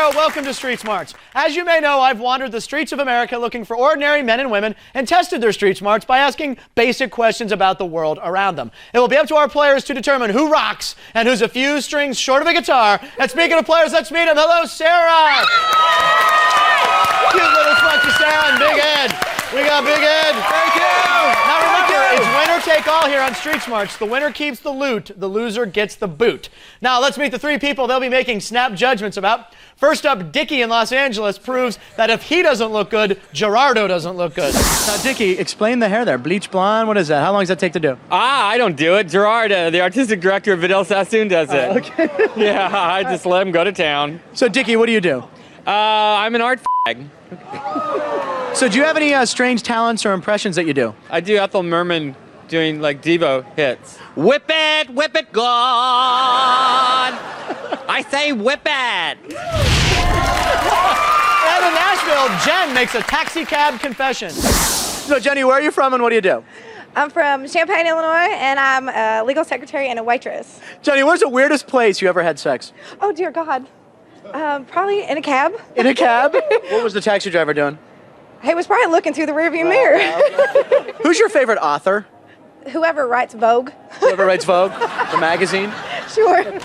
Sarah, welcome to Street Smarts. As you may know, I've wandered the streets of America looking for ordinary men and women and tested their street smarts by asking basic questions about the world around them. It will be up to our players to determine who rocks and who's a few strings short of a guitar. And speaking of players, let's meet them. Hello, Sarah! Cute little smunchy Sarah and Big Ed. We got Big Ed. Thank you. Now remember, it's winner take all here on Street Smarts. The winner keeps the loot. The loser gets the boot. Now let's meet the three people they'll be making snap judgments about. First up, Dicki in Los Angeles proves that if he doesn't look good, Gerardo doesn't look good. Now, Dicki, explain the hair there. Bleach blonde, what is that? How long does that take to do? I don't do it. Gerardo, the artistic director of Vidal Sassoon, does it. Okay. Yeah, I just let him go to town. So, Dicki, what do you do? I'm an art fag. So, do you have any strange talents or impressions that you do? I do Ethel Merman doing like Devo hits. Whip it, God! I say whip it! And in Nashville, Jen makes a taxi cab confession. So, Jenny, where are you from and what do you do? I'm from Champaign, Illinois, and I'm a legal secretary and a waitress. Jenny, where's the weirdest place you ever had sex? Oh, dear God. Probably in a cab. In a cab? What was the taxi driver doing? He was probably looking through the rearview mirror. Who's your favorite author? Whoever writes Vogue. Whoever writes Vogue, the magazine? Sure. The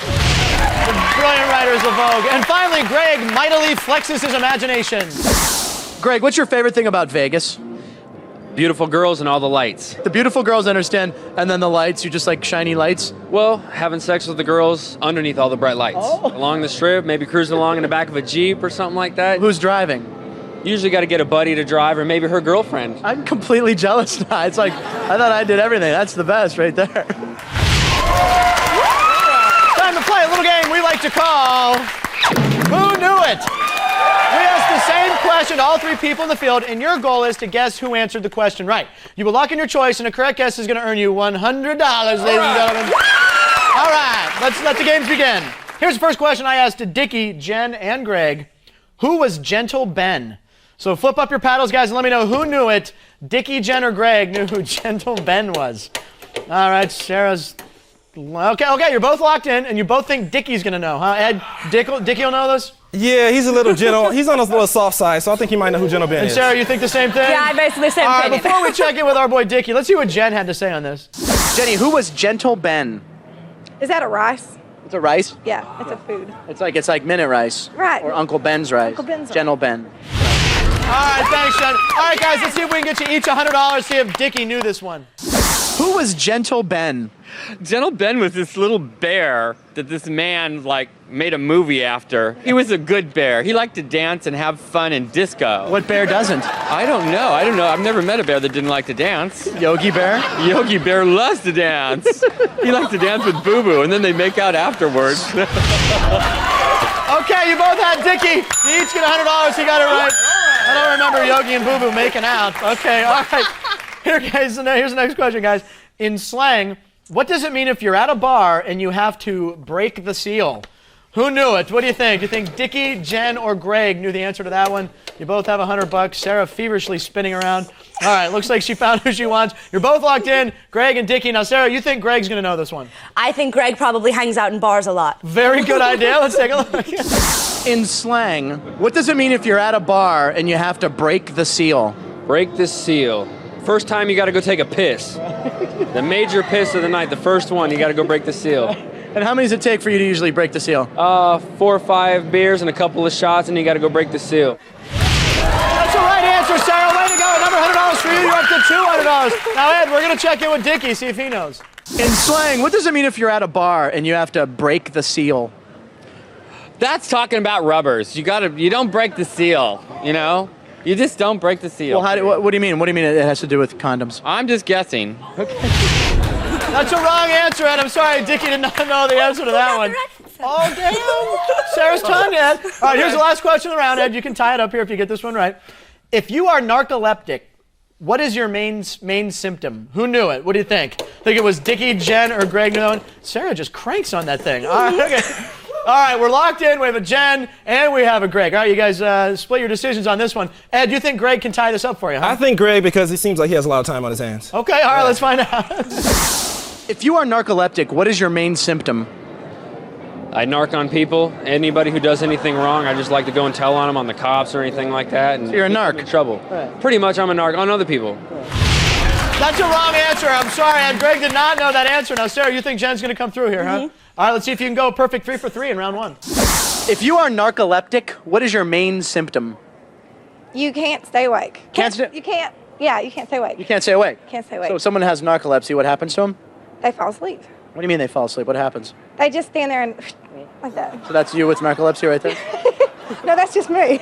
brilliant writers of Vogue. And finally, Greg mightily flexes his imagination. Greg, what's your favorite thing about Vegas? Beautiful girls and all the lights. The beautiful girls, I understand, and then the lights, you just like shiny lights? Well, having sex with the girls underneath all the bright lights. Oh. Along the strip, maybe cruising along in the back of a Jeep or something like that. Who's driving? Usually got to get a buddy to drive or maybe her girlfriend. I'm completely jealous now. It's like, I thought I did everything. That's the best right there. Time to play a little game we like to call Who Knew It? We ask the same question to all three people in the field, and your goal is to guess who answered the question right. You will lock in your choice, and a correct guess is going to earn you $100, ladies and gentlemen. All right, let's let the games begin. Here's the first question I asked to Dicki, Jen, and Greg. Who was Gentle Ben? So flip up your paddles, guys, and let me know who knew it. Dicki, Jen, or Greg knew who Gentle Ben was. All right, Sarah's... Okay, you're both locked in, and you both think Dicki's going to know, huh? Ed, Dicki will know this? Yeah, he's a little gentle. He's on a little soft side, so I think he might know who Gentle Ben is. And Sarah, you think the same thing? Yeah, I basically the same All right, opinion. before we check in with our boy Dicki, let's see what Jen had to say on this. Jenny, who was Gentle Ben? Is that a rice? It's a rice? Yeah, it's a food. It's like minute rice. Right. Or Uncle Ben's rice. Uncle Ben's rice. Gentle Ben. All right, thanks, Jen. All right, guys, let's see if we can get you each $100, see if Dicki knew this one. Who was Gentle Ben? Gentle Ben was this little bear that this man made a movie after. He was a good bear. He liked to dance and have fun and disco. What bear doesn't? I don't know. I've never met a bear that didn't like to dance. Yogi Bear? Yogi Bear loves to dance. He likes to dance with Boo Boo, and then they make out afterwards. Okay, you both had Dicki. You each get $100. He got it right. I don't remember Yogi and Boo Boo making out. Okay, all right. Here's the next question, guys. In slang, what does it mean if you're at a bar and you have to break the seal? Who knew it? What do you think? Do you think Dicki, Jen, or Greg knew the answer to that one? You both have $100. Sarah feverishly spinning around. All right, looks like she found who she wants. You're both locked in, Greg and Dicki. Now, Sarah, you think Greg's going to know this one? I think Greg probably hangs out in bars a lot. Very good idea. Let's take a look. In slang, what does it mean if you're at a bar and you have to break the seal? Break the seal. First time you got to go take a piss. The major piss of the night, the first one, you got to go break the seal. And how many does it take for you to usually break the seal? 4 or 5 beers and a couple of shots, and you got to go break the seal. That's the right answer, Sarah. Way to go. Another $100 for you. You're up to $200. Now, Ed, we're going to check in with Dicki, see if he knows. In slang, what does it mean if you're at a bar and you have to break the seal? That's talking about rubbers. You don't break the seal, you know? You just don't break the seal. Well, what do you mean? What do you mean it has to do with condoms? I'm just guessing. That's a wrong answer, Ed. I'm sorry, Dicki did not know the answer to that one. Oh, damn. Sarah's tongue, Ed. All right, here's the last question of the round, Ed. You can tie it up here if you get this one right. If you are narcoleptic, what is your main symptom? Who knew it? What do you think? Think it was Dicki, Jen, or Greg knew that one? Sarah just cranks on that thing. All right, okay. All right, we're locked in. We have a Jen and we have a Greg. All right, you guys split your decisions on this one. Ed, do you think Greg can tie this up for you, huh? I think Greg, because he seems like he has a lot of time on his hands. Okay, all right, let's find out. If you are narcoleptic, what is your main symptom? I narc on people. Anybody who does anything wrong, I just like to go and tell on them, on the cops or anything like that. And So you're a get them narc? in trouble. Pretty much, I'm a narc on other people. That's a wrong answer. I'm sorry. And Greg did not know that answer. Now, Sarah, you think Jen's going to come through here, huh? All right, let's see if you can go a perfect 3 for 3 in round 1. If you are narcoleptic, what is your main symptom? You can't stay awake. Can't stay- You can't. Yeah, you can't stay awake. You can't stay awake. Can't stay awake. So if someone has narcolepsy, what happens to them? They fall asleep. What do you mean they fall asleep? What happens? They just stand there and like that. So that's you with narcolepsy right there? No, that's just me.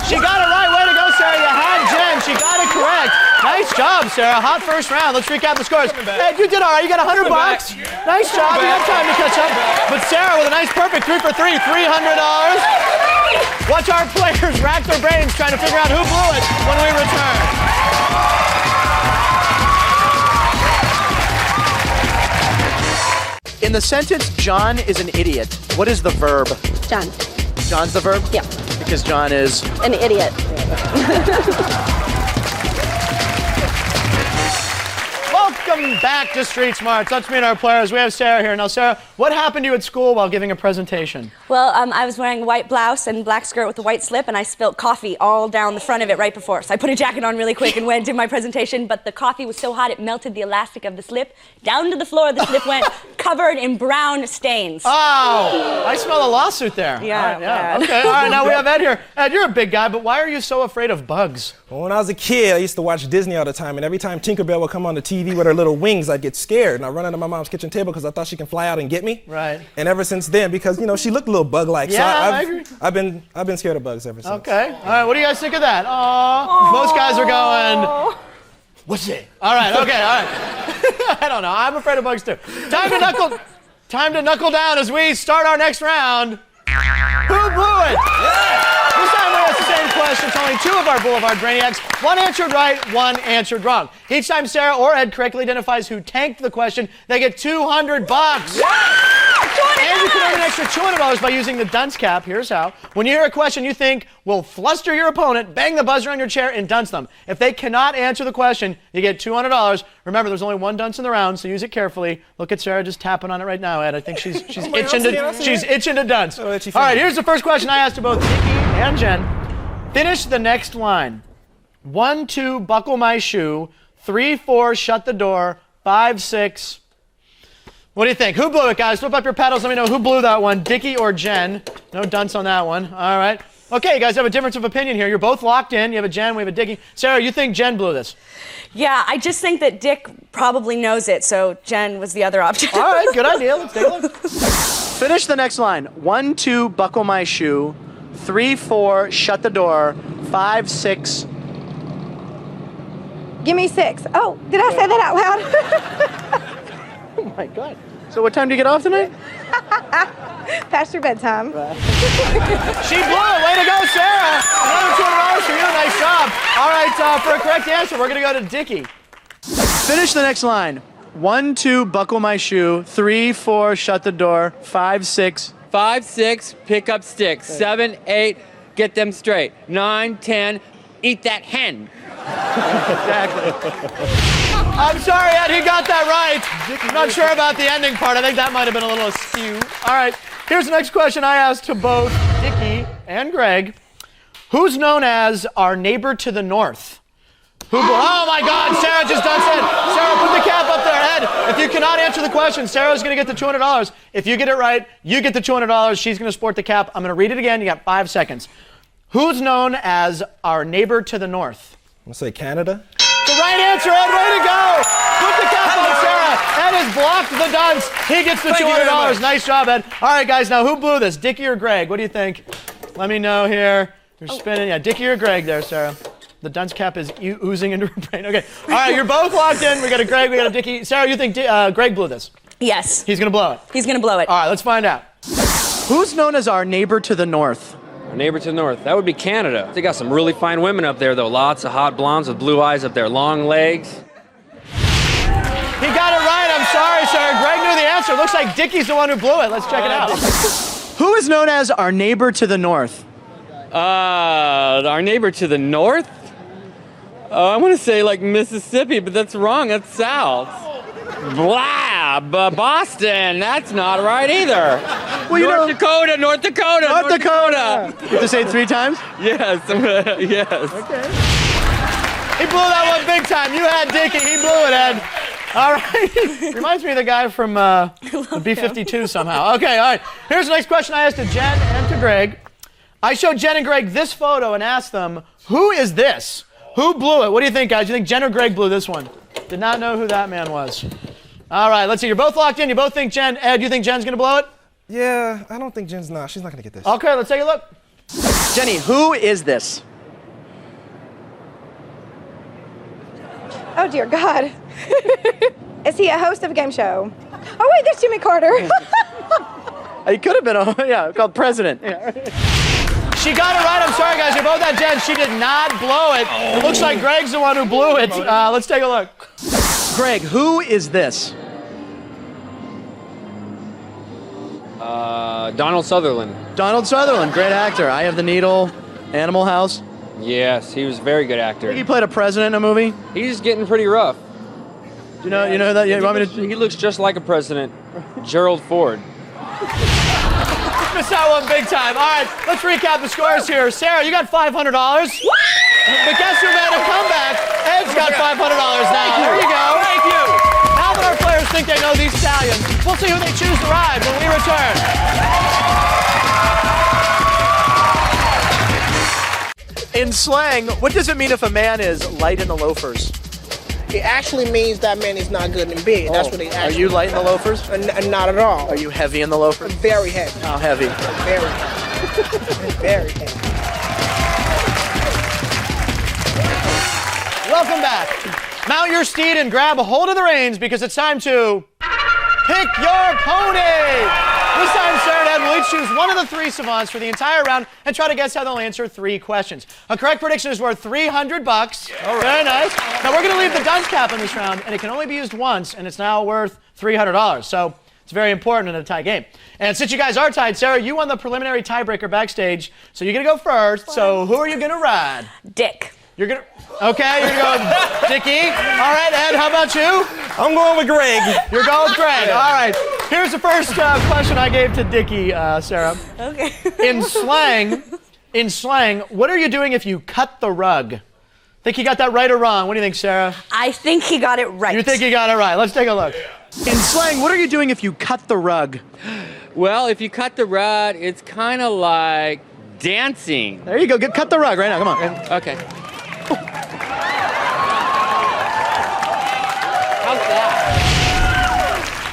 She got it right. Way to go, Sarah. You had Jen. She got it correct. Nice job, Sarah. Hot first round. Let's recap the scores. Hey, you did all right. You got $100. Nice job. You have time to catch up. But Sarah with a nice perfect 3 for 3, $300. Watch our players rack their brains trying to figure out who blew it when we return. In the sentence, John is an idiot, what is the verb? John. John's the verb? Yeah. Because John is... An idiot. Welcome back to Street Smarts. Let's meet our players. We have Sarah here. Now, Sarah, what happened to you at school while giving a presentation? Well, I was wearing a white blouse and black skirt with a white slip, and I spilt coffee all down the front of it right before. So I put a jacket on really quick and went to my presentation, but the coffee was so hot it melted the elastic of the slip. Down to the floor, the slip went covered in brown stains. Oh, I smell a lawsuit there. Yeah, All right, bad. Okay, all right, now we have Ed here. Ed, you're a big guy, but why are you so afraid of bugs? Well, when I was a kid, I used to watch Disney all the time, and every time Tinkerbell would come on the TV with her little wings, I'd get scared, and I'd run under my mom's kitchen table because I thought she can fly out and get me. Right. And ever since then, because, you know, she looked a little bug-like, Yeah, so I agree. I've been scared of bugs ever since. Okay, all right, what do you guys think of that? Aww. Most guys are going, what's it? All right, okay, all right. I don't know, I'm afraid of bugs too. Time to knuckle down as we start our next round. Who blew it? This time we ask the same question. It's only 2 of our Boulevard Brainiacs. 1 answered right, 1 answered wrong. Each time Sarah or Ed correctly identifies who tanked the question, they get $200. And you can earn an extra $200 by using the dunce cap. Here's how. When you hear a question you think will fluster your opponent, bang the buzzer on your chair and dunce them. If they cannot answer the question, you get $200. Remember, there's only 1 dunce in the round, so use it carefully. Look at Sarah just tapping on it right now, Ed. I think she's itching to dunce. All right, here's the first question I asked to both Dicki and Jen. Finish the next line. 1, 2, buckle my shoe. 3, 4, shut the door. 5, 6. What do you think? Who blew it, guys? Flip up your paddles. Let me know who blew that one, Dicki or Jen. No dunce on that one. All right. Okay, you guys have a difference of opinion here. You're both locked in. You have a Jen, we have a Dicki. Sarah, you think Jen blew this? Yeah, I just think that Dick probably knows it, so Jen was the other option. All right, good idea. Let's take a look. Finish the next line. 1, 2, buckle my shoe. 3, 4, shut the door. 5, 6. Give me 6. Oh, did I say that out loud? Oh my God. So what time do you get off tonight? Past your bedtime. She blew it. Way to go, Sarah. Another $200 for you. Nice job. All right, for a correct answer, we're going to go to Dicki. Finish the next line. 1, 2, buckle my shoe. 3, 4, shut the door. 5, 6. 5, 6, pick up sticks. 7, 8, get them straight. 9, 10, eat that hen. I'm sorry, Ed, he got that right. I'm not sure about the ending part. I think that might have been a little askew. All right, here's the next question I asked to both Dicki and Greg. Who's known as our neighbor to the north? Oh my God, Sarah just done said. Sarah, put the cap up there, Ed. If you cannot answer the question, Sarah's gonna get the $200. If you get it right, you get the $200. She's gonna sport the cap. I'm gonna read it again. You got 5 seconds. Who's known as our neighbor to the north? I'm gonna say Canada. The right answer, Ed. Way to go. Put the cap on Sarah. Ed has blocked the dunce. He gets the $200. Nice job, Ed. All right, guys, now who blew this? Dicki or Greg? What do you think? Let me know here. You're spinning. Yeah, Dicki or Greg there, Sarah. The dunce cap is oozing into her brain. Okay. All right, you're both locked in. We got a Greg, we got a Dicki. Sarah, you think Greg blew this? Yes. He's going to blow it. He's going to blow it. All right, let's find out. Who's known as our neighbor to the north? Our neighbor to the north, that would be Canada. They got some really fine women up there, though. Lots of hot blondes with blue eyes up there, long legs. He got it right. I'm sorry, Sarah. Greg knew the answer. Looks like Dicki's the one who blew it. Let's check it out. Who is known as our neighbor to the north? Our neighbor to the north? I want to say like Mississippi, but that's wrong. That's south. Blah, Boston. That's not right either. North Dakota, North Dakota, North Dakota. You have to say it 3 times? Yes, yes. Okay. He blew that one big time. You had Dicki. He blew it, Ed. All right. Reminds me of the guy from the B-52 somehow. Okay, all right. Here's the next question I asked to Jen and to Greg. I showed Jen and Greg this photo and asked them, who is this? Who blew it? What do you think, guys? Do you think Jen or Greg blew this one? Did not know who that man was. All right, let's see. You're both locked in. You both think Jen. Ed, you think Jen's going to blow it? Yeah, I don't think Jen's not. She's not going to get this. Okay, let's take a look. Jenny, who is this? Oh, dear God. Is he a host of a game show? Oh, wait, there's Jimmy Carter. He could have been called president. Yeah. She got it right. I'm sorry, guys. You're both at Jen. She did not blow it. It looks like Greg's the one who blew it. Let's take a look. Greg, who is this? Donald Sutherland. Donald Sutherland, great actor. Eye of the Needle, Animal House. Yes, he was a very good I actor. think he played a president in a movie. He's getting pretty rough. You know that? You want me to? He looks just like a president, Gerald Ford. Missed that one big time. All right, let's recap the scores here. Sarah, you got $500. But guess who made a comeback? Ed's got $500 now. There you go. Thank you. Now that our players think they know these stallions, we'll see who they choose to ride when we return. In slang, what does it mean if a man is light in the loafers? It actually means that man is not good in bed. That's what it Are actually you light in the loafers? Not at all. Are you heavy in the loafers? Very heavy. How heavy? Very heavy. Very heavy. Welcome back. Mount your steed and grab a hold of the reins because it's time to pick your pony. This time, Sarah and Ed will each choose one of the 3 savants for the entire round and try to guess how they'll answer 3 questions. A correct prediction is worth $300. All right. Very nice. Now, we're going to leave the dunce cap in this round, and it can only be used once, and it's now worth $300. So it's very important in a tie game. And since you guys are tied, Sarah, you won the preliminary tiebreaker backstage, so you're going to go first. So who are you going to ride? Dick. You're going to... Okay, you're going to go Dicki. All right, Ed, how about you? I'm going with Greg. You're going with Greg. All right. Here's the first question I gave to Dicki, Sarah. Okay. In slang, what are you doing if you cut the rug? Think you got that right or wrong? What do you think, Sarah? I think he got it right. You think you got it right. Let's take a look. In slang, what are you doing if you cut the rug? Well, if you cut the rug, it's kind of like dancing. There you go. Cut the rug right now. Come on. Okay. How's that?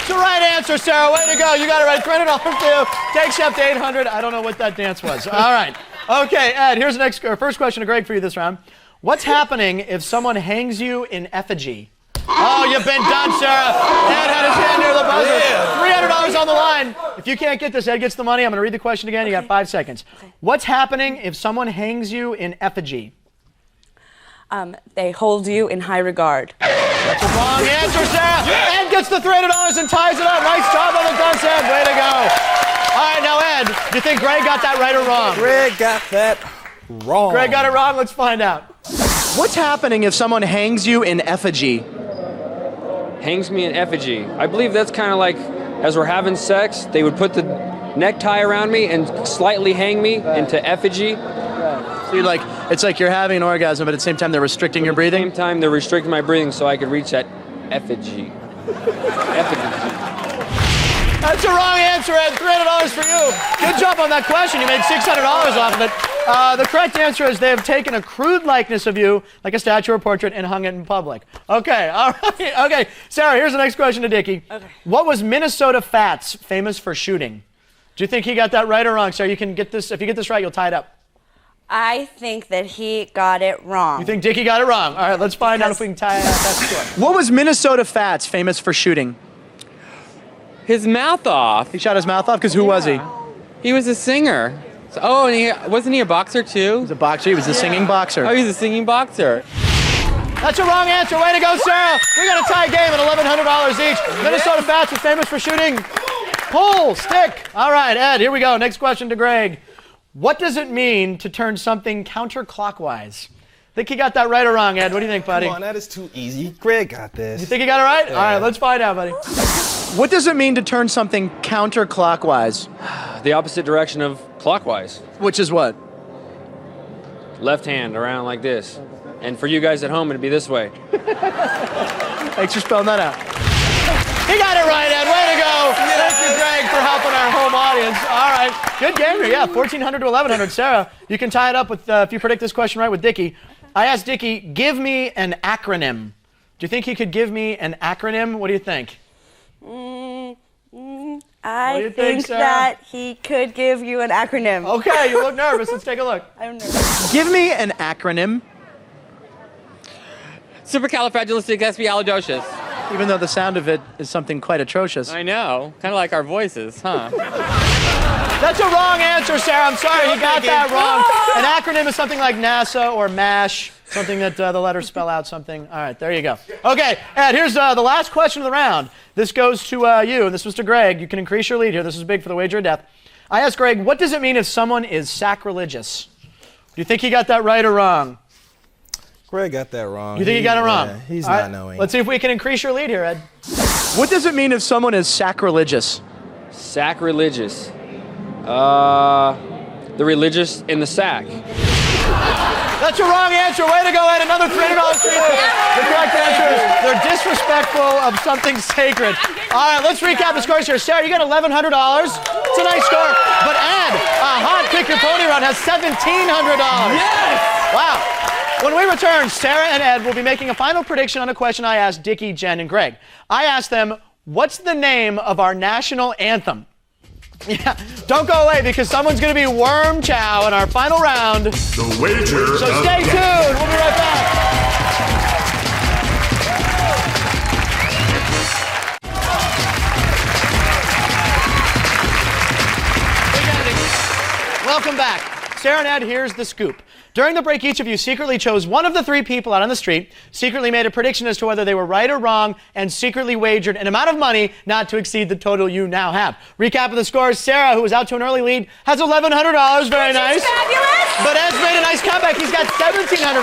It's the right answer, Sarah. Way to go. You got it right. $300 for you. Takes you up to $800. I don't know what that dance was. All right. Okay, Ed, here's the first question to Greg for you this round. What's happening if someone hangs you in effigy? Oh, you've been done, Sarah. Ed had his hand near the buzzer. $300 on the line. If you can't get this, Ed gets the money. I'm going to read the question again. You got 5 seconds. What's happening if someone hangs you in effigy? They hold you in high regard. That's a wrong answer, Sarah. Ed gets the $300 and ties it up. Nice job on the dunce, Ed. Way to go. All right, now, Ed, do you think Greg got that right or wrong? Greg got that wrong. Greg got it wrong. Let's find out. What's happening if someone hangs you in effigy? Hangs me in effigy. I believe that's kind of like, as we're having sex, they would put the necktie around me and slightly hang me into effigy. So you're like, it's like you're having an orgasm, but at the same time they're restricting your breathing? At the same time, they're restricting my breathing so I could reach that effigy. Effigy. That's a wrong answer, Ed. $300 for you. Good job on that question. You made $600 off of it. The correct answer is they have taken a crude likeness of you, like a statue or portrait, and hung it in public. Okay, all right. Okay, Sarah, here's the next question to Dicki. Okay. What was Minnesota Fats famous for shooting? Do you think he got that right or wrong, Sarah? You can get this. If you get this right, you'll tie it up. I think that he got it wrong. You think Dicki got it wrong? All right, let's find out if we can tie that score. What was Minnesota Fats famous for shooting? His mouth off. He shot his mouth off because who was he? He was a singer. So, and wasn't he a boxer too? He was a boxer. He was a singing boxer. Oh, he's a singing boxer. That's a wrong answer. Way to go, Sarah. We got a tie game at $1,100 each. Minnesota Fats was famous for shooting pool, stick. All right, Ed, here we go. Next question to Greg. What does it mean to turn something counterclockwise? Think he got that right or wrong, Ed? What do you think, buddy? Come on, that is too easy. Greg got this. You think he got it right? Yeah. All right, let's find out, buddy. What does it mean to turn something counterclockwise? The opposite direction of clockwise. Which is what? Left hand around like this. And for you guys at home, it'd be this way. Thanks for spelling that out. He got it right, Ed. Way to go. Thank you, Greg, for helping our home audience. All right. Good game here. Yeah, 1,400 to 1,100. Sarah, you can tie it up with if you predict this question right with Dicki. I asked Dicki, give me an acronym. Do you think he could give me an acronym? What do you think? I think that he could give you an acronym. Okay, you look nervous. Let's take a look. I'm nervous. Give me an acronym. Supercalifragilisticexpialidocious. Even though the sound of it is something quite atrocious. I know. Kind of like our voices, huh? That's a wrong answer, Sarah. I'm sorry, you got that wrong. An acronym is something like NASA or MASH, something that the letters spell out something. All right, there you go. Okay, Ed, here's the last question of the round. This goes to you, and this was to Greg. You can increase your lead here. This is big for the wager of death. I asked Greg, what does it mean if someone is sacrilegious? Do you think he got that right or wrong? Greg got that wrong. You think he got it wrong? Yeah, he's All not right, knowing. Let's see if we can increase your lead here, Ed. What does it mean if someone is sacrilegious? Sacrilegious. The religious in the sack. That's a wrong answer. Way to go, Ed. Another $300 for you. The correct answer is they're disrespectful of something sacred. All right, let's recap the scores here. Sarah, you got $1,100. It's a nice score. But Ed, a hot pick your pony run has $1,700. Yes! Wow. When we return, Sarah and Ed will be making a final prediction on a question I asked Dicki, Jen, and Greg. I asked them, what's the name of our national anthem? Yeah, don't go away because someone's going to be Worm Chow in our final round. The wager. So stay tuned. We'll be right back. Welcome back. Sarah and Ed, here's the scoop. During the break, each of you secretly chose one of the three people out on the street, secretly made a prediction as to whether they were right or wrong, and secretly wagered an amount of money not to exceed the total you now have. Recap of the scores. Sarah, who was out to an early lead, has $1,100. Very nice. Fabulous. But Ed's made a nice comeback. He's got $1,700.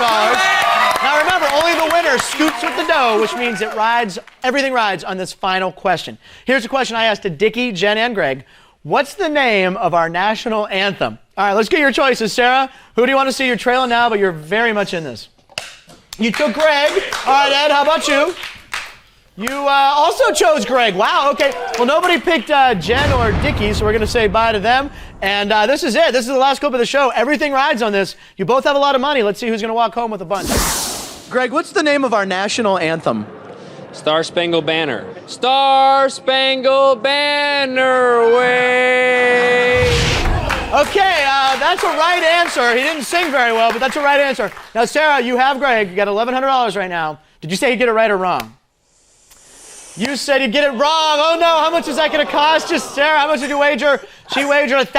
Now remember, only the winner scoops with the dough, which means it rides, everything rides on this final question. Here's a question I asked to Dicki, Jen, and Greg. What's the name of our national anthem? All right, let's get your choices. Sarah, who do you want to see? You're trailing now, but you're very much in this. You took Greg. All right, Ed, how about you? You also chose Greg. Wow, okay. Well, nobody picked Jen or Dicki, so we're going to say bye to them. And this is it. This is the last clip of the show. Everything rides on this. You both have a lot of money. Let's see who's going to walk home with a bunch. Greg, what's the name of our national anthem? Star Spangled Banner. Star Spangled Banner way. Okay, that's a right answer. He didn't sing very well, but that's a right answer. Now, Sarah, you have Greg. You got $1,100 right now. Did you say he'd get it right or wrong? You said he'd get it wrong. Oh, no. How much is that going to cost you, Sarah? How much did you wager? She wagered $1,000.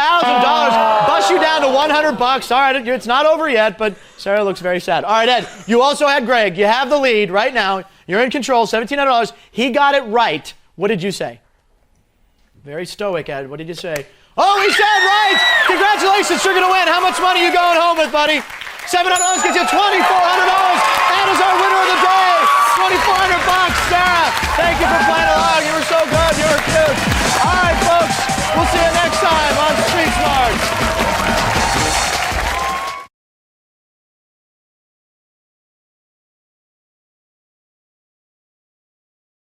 Bust you down to $100. All right, it's not over yet, but Sarah looks very sad. All right, Ed, you also had Greg. You have the lead right now. You're in control, $1,700. He got it right. What did you say? Very stoic, Ed. What did you say? Oh, he said right! Congratulations, you're going to win. How much money are you going home with, buddy? $700 gets you $2,400. Ed is our winner of the draw.